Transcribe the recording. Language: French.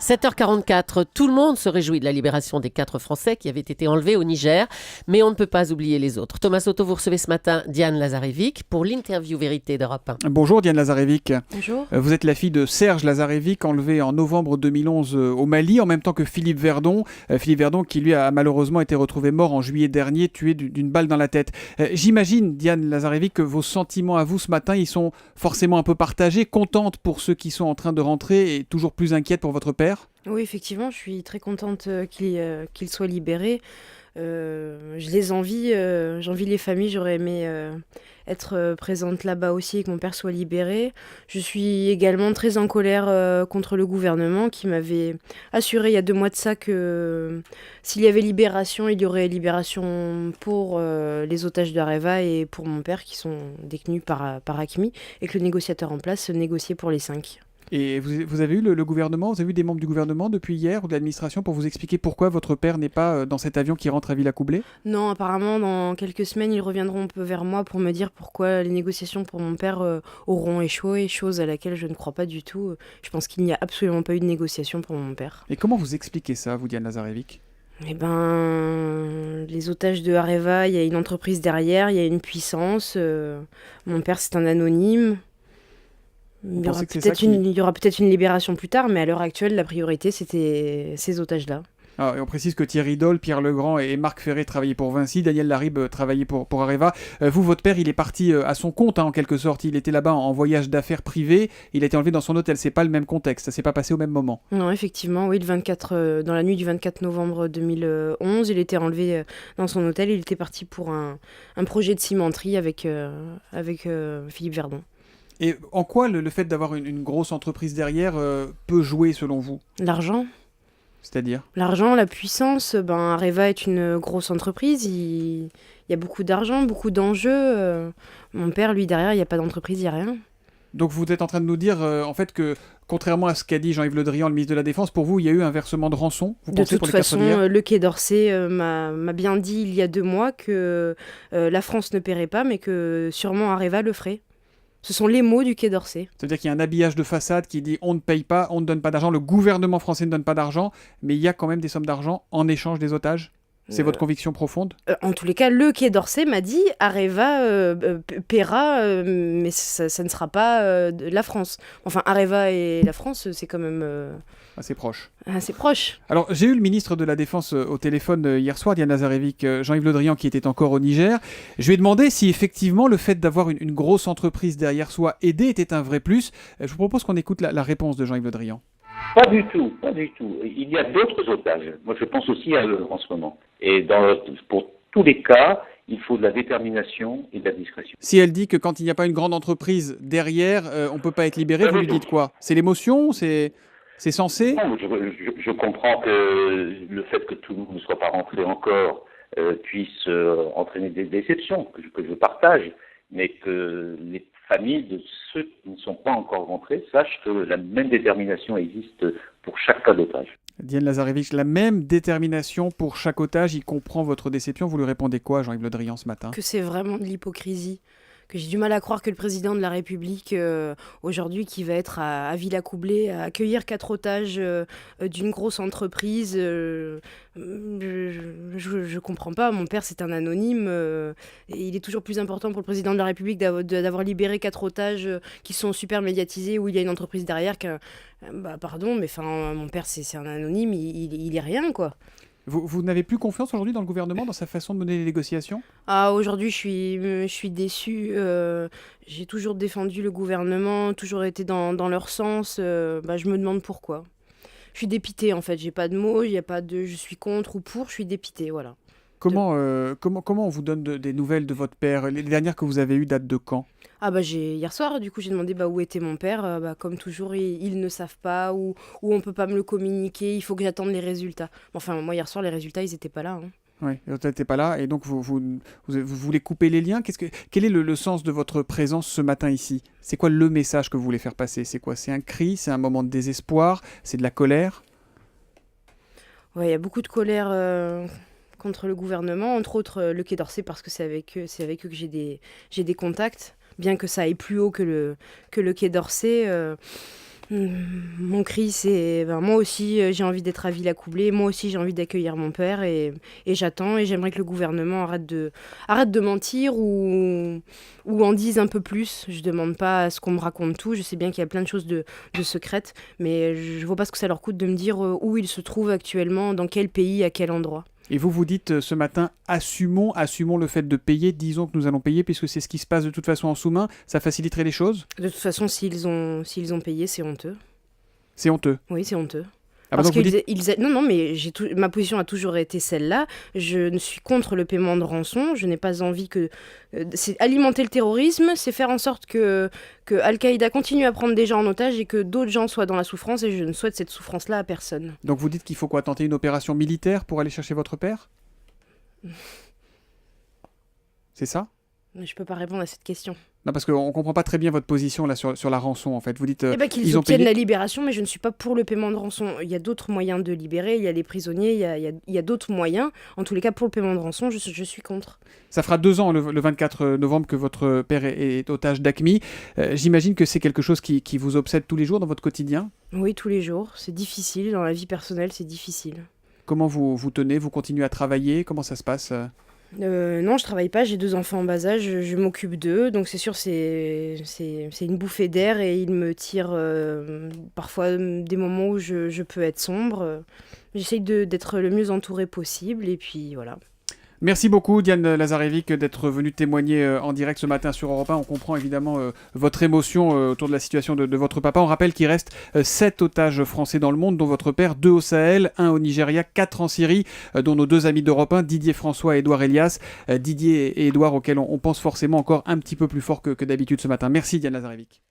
7h44, tout le monde se réjouit de la libération des 4 Français qui avaient été enlevés au Niger, mais on ne peut pas oublier les autres. Thomas Soto, vous recevez ce matin Diane Lazarevic pour l'interview vérité d'Europe 1. Bonjour Diane Lazarevic. Bonjour. Vous êtes la fille de Serge Lazarevic, enlevé en novembre 2011 au Mali, en même temps que Philippe Verdon. Philippe Verdon qui lui a malheureusement été retrouvé mort en juillet dernier, tué d'une balle dans la tête. J'imagine, Diane Lazarevic, que vos sentiments à vous ce matin, ils sont forcément un peu partagés, contente pour ceux qui sont en train de rentrer et toujours plus inquiète pour votre père. Oui, effectivement, je suis très contente qu'il soit libéré. Je les envie, j'envie les familles, j'aurais aimé être présente là-bas aussi et que mon père soit libéré. Je suis également très en colère contre le gouvernement qui m'avait assuré il y a 2 mois de ça que s'il y avait libération, il y aurait libération pour les otages de Areva et pour mon père qui sont détenus par AQMI et que le négociateur en place négociait pour les 5. Et vous avez eu le gouvernement, vous avez eu des membres du gouvernement depuis hier ou de l'administration pour vous expliquer pourquoi votre père n'est pas dans cet avion qui rentre à Villacoublay ? Non, apparemment, dans quelques semaines, ils reviendront un peu vers moi pour me dire pourquoi les négociations pour mon père auront échoué, chose à laquelle je ne crois pas du tout. Je pense qu'il n'y a absolument pas eu de négociation pour mon père. Et comment vous expliquez ça, vous, Diane Lazarevic ? Eh ben, les otages de Areva, il y a une entreprise derrière, il y a une puissance. Mon père, c'est un anonyme. Il y aura peut-être une libération plus tard, mais à l'heure actuelle, la priorité, c'était ces otages-là. Et on précise que Thierry Doll, Pierre Legrand et Marc Ferré travaillaient pour Vinci, Daniel Laribe travaillait pour Areva. Vous, votre père, il est parti à son compte, en quelque sorte. Il était là-bas en voyage d'affaires privé. Il a été enlevé dans son hôtel. C'est pas le même contexte. Ça s'est pas passé au même moment. Non, effectivement, oui, dans la nuit du 24 novembre 2011, il était enlevé dans son hôtel. Il était parti pour un projet de cimenterie avec Philippe Verdon. Et en quoi le fait d'avoir une grosse entreprise derrière peut jouer selon vous ? L'argent. C'est-à-dire ? L'argent, la puissance. Areva est une grosse entreprise. Il y a beaucoup d'argent, beaucoup d'enjeux. Mon père, lui, derrière, il n'y a pas d'entreprise, il n'y a rien. Donc vous êtes en train de nous dire en fait que, contrairement à ce qu'a dit Jean-Yves Le Drian, le ministre de la Défense, pour vous, il y a eu un versement de rançon, vous pensez, pour les 4 milliards ? Le Quai d'Orsay m'a bien dit il y a 2 mois que la France ne paierait pas, mais que sûrement Areva le ferait. Ce sont les mots du Quai d'Orsay. C'est-à-dire qu'il y a un habillage de façade qui dit on ne paye pas, on ne donne pas d'argent, le gouvernement français ne donne pas d'argent, mais il y a quand même des sommes d'argent en échange des otages. C'est votre conviction profonde ? En tous les cas, le Quai d'Orsay m'a dit Areva paiera, mais ça ne sera pas la France. Enfin, Areva et la France, c'est quand même... Assez proche. Assez proche. Alors, j'ai eu le ministre de la Défense au téléphone hier soir, Diane Lazarevic, Jean-Yves Le Drian, qui était encore au Niger. Je lui ai demandé si effectivement le fait d'avoir une grosse entreprise derrière soi aidée était un vrai plus. Je vous propose qu'on écoute la réponse de Jean-Yves Le Drian. Pas du tout, pas du tout. Il y a d'autres otages. Moi, je pense aussi à eux en ce moment. Et pour tous les cas, il faut de la détermination et de la discrétion. Si elle dit que quand il n'y a pas une grande entreprise derrière, on ne peut pas être libéré, vous lui dites quoi ? C'est l'émotion ? C'est censé ? Non, je comprends que le fait que tout le monde ne soit pas rentré encore puisse entraîner des déceptions, que je partage, mais que les familles de ceux qui ne sont pas encore rentrés sachent que la même détermination existe pour chaque cas d'otage. Diane Lazarevic, la même détermination pour chaque otage, il comprend votre déception. Vous lui répondez quoi, Jean-Yves Le Drian, ce matin ? Que c'est vraiment de l'hypocrisie. Que j'ai du mal à croire que le président de la République, aujourd'hui, qui va être à Villacoublay, à accueillir 4 otages d'une grosse entreprise, je comprends pas. Mon père, c'est un anonyme. Et il est toujours plus important pour le président de la République d'avoir libéré 4 otages qui sont super médiatisés, où il y a une entreprise derrière. Pardon, mais mon père, c'est un anonyme, il est rien, quoi. Vous n'avez plus confiance aujourd'hui dans le gouvernement, dans sa façon de mener les négociations ? Aujourd'hui, je suis déçue. J'ai toujours défendu le gouvernement, toujours été dans leur sens. Je me demande pourquoi. Je suis dépitée, en fait. J'ai pas de mots, il y a pas de je suis contre ou pour, je suis dépitée, voilà. Comment on vous donne des nouvelles de votre père ? Les dernières que vous avez eues datent de quand ? Hier soir, du coup, j'ai demandé où était mon père. Comme toujours, ils ne savent pas ou on peut pas me le communiquer. Il faut que j'attende les résultats. Enfin, moi, hier soir, les résultats, ils étaient pas là. Hein. Oui, les résultats n'étaient pas là. Et donc, vous voulez couper les liens ? Quel est le sens de votre présence ce matin ici ? C'est quoi le message que vous voulez faire passer ? C'est quoi ? C'est un cri ? C'est un moment de désespoir ? C'est de la colère ? Ouais, il y a beaucoup de colère... contre le gouvernement, entre autres le Quai d'Orsay, parce que c'est avec eux que j'ai des contacts, bien que ça aille plus haut que le Quai d'Orsay. Mon cri, c'est moi aussi, j'ai envie d'être à Villacoublay, moi aussi j'ai envie d'accueillir mon père et j'attends et j'aimerais que le gouvernement arrête de mentir ou en dise un peu plus. Je demande pas à ce qu'on me raconte tout, je sais bien qu'il y a plein de choses de secrètes, mais je vois pas ce que ça leur coûte de me dire où ils se trouvent actuellement, dans quel pays, à quel endroit. Et vous dites ce matin, assumons le fait de payer, disons que nous allons payer, puisque c'est ce qui se passe de toute façon en sous-main, ça faciliterait les choses? De toute façon, s'ils ont payé, c'est honteux. C'est honteux. Oui, c'est honteux. Ah bah Parce donc que vous dites... non, mais ma position a toujours été celle-là. Je ne suis contre le paiement de rançon. Je n'ai pas envie que... c'est alimenter le terrorisme, c'est faire en sorte que Al-Qaïda continue à prendre des gens en otage et que d'autres gens soient dans la souffrance, et je ne souhaite cette souffrance-là à personne. Donc vous dites qu'il faut quoi, tenter une opération militaire pour aller chercher votre père? C'est ça? Je ne peux pas répondre à cette question. Non, parce qu'on ne comprend pas très bien votre position là sur la rançon, en fait. Vous dites Qu'ils ils ont obtiennent payé... la libération, mais je ne suis pas pour le paiement de rançon. Il y a d'autres moyens de libérer, il y a les prisonniers, il y a d'autres moyens. En tous les cas, pour le paiement de rançon, je suis contre. Ça fera 2 ans, le 24 novembre, que votre père est otage d'AQMI. J'imagine que c'est quelque chose qui vous obsède tous les jours dans votre quotidien? Oui, tous les jours. C'est difficile. Dans la vie personnelle, c'est difficile. Comment vous tenez? Vous continuez à travailler? Comment ça se passe? Non, je travaille pas, j'ai 2 enfants en bas âge, je m'occupe d'eux, donc c'est sûr, c'est une bouffée d'air et ils me tirent parfois des moments où je peux être sombre. J'essaye d'être le mieux entourée possible et puis voilà. Merci beaucoup Diane Lazarevic d'être venue témoigner en direct ce matin sur Europe 1. On comprend évidemment votre émotion autour de la situation de votre papa. On rappelle qu'il reste 7 otages français dans le monde, dont votre père, 2 au Sahel, 1 au Nigeria, 4 en Syrie, dont nos 2 amis d'Europe 1, Didier François et Édouard Elias. Didier et Édouard auxquels on pense forcément encore un petit peu plus fort que d'habitude ce matin. Merci Diane Lazarevic.